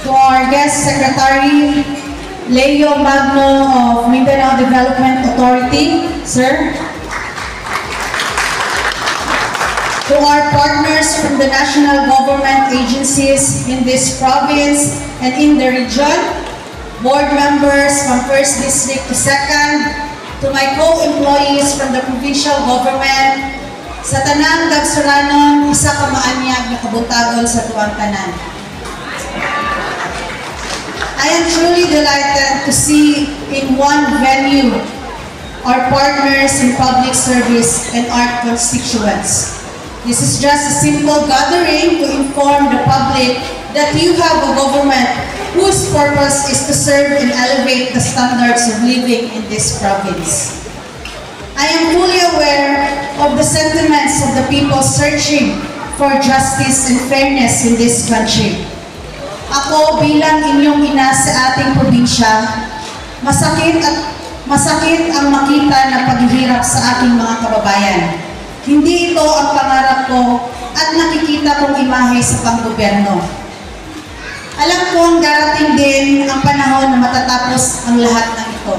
To our guest secretary, Leo Magno of Mindanao Development Authority, sir. To our partners from the national government agencies in this province and in the region, board members from 1st District to 2nd, to my co-employees from the provincial government, sa tanang Dagsuranon, isa ka maanyag na kabutagon sa tuwang tanan. I am truly delighted to see in one venue our partners in public service and our constituents. This is just a simple gathering to inform the public that you have a government whose purpose is to serve and elevate the standards of living in this province. I am fully aware of the sentiments of the people searching for justice and fairness in this country. Ako bilang inyong ina sa ating probinsya, masakit ang makita ng paghihirap sa aking mga kababayan. Hindi ito ang pangarap ko at nakikita kong imahe sa panggobyerno. Alam kong darating din ang panahon na matatapos ang lahat ng ito.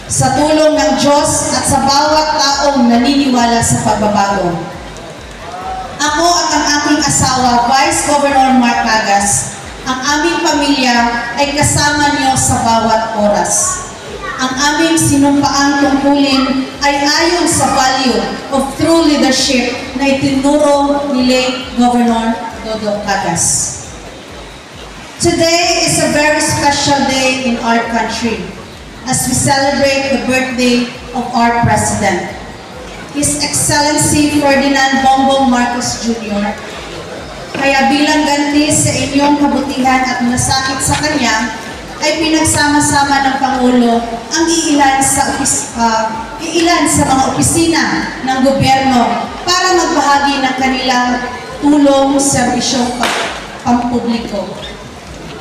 Sa tulong ng Diyos at sa bawat taong naniniwala sa pagbabago. Ako at ang aking asawa, Vice Governor Mark Cagas, ang aming pamilya ay kasama niyo sa bawat oras. Ang aming sinumpaang tungkulin ay ayon sa value of true leadership na itinuro ni late Governor Dodong Cagas. Today is a very special day in our country as we celebrate the birthday of our President, His Excellency Ferdinand Bongbong Marcos Jr. Kaya bilang ganti sa inyong kabutihan at malasakit sa kanya, ay pinagsama-sama ng Pangulo ang iilan sa mga opisina ng gobyerno para magbahagi ng kanilang tulong sa serbisyong pampubliko.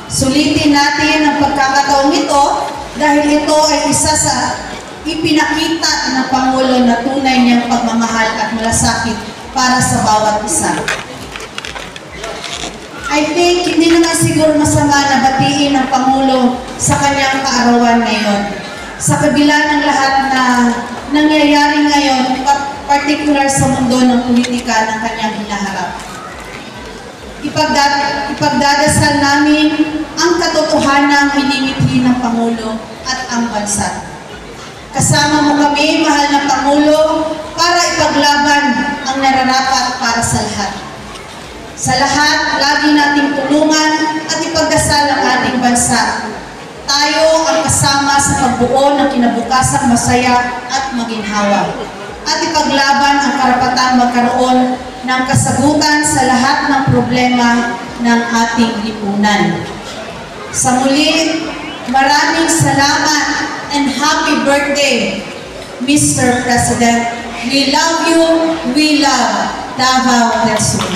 Sulitin natin ang pagkakataong ito dahil ito ay isa sa ipinakita ng Pangulo na tunay niyang pagmamahal at malasakit para sa bawat isa. I think hindi naman siguro masama na batiin ng Pangulo sa kanyang kaarawan ngayon. Sa kabila ng lahat na nangyayari ngayon, particular sa mundo ng politika ng kanyang hinaharap. Ipagdadasal namin ang katotohanang hinimithi ng Pangulo at ang bansa. Kasama mo kami, mahal na Pangulo, para ipaglaban ang nararapat para sa lahat. Sa lahat, lagi nating tulungan at ipagdasal ang ating bansa. Tayo ang kasama sa pagbuo ng kinabukasang masaya at maginhawa. At ipaglaban ang karapatang magkaroon ng kasagutan sa lahat ng problema ng ating lipunan. Sa muli, maraming salamat and happy birthday, Mr. President. We love you, we love Davao del Sur.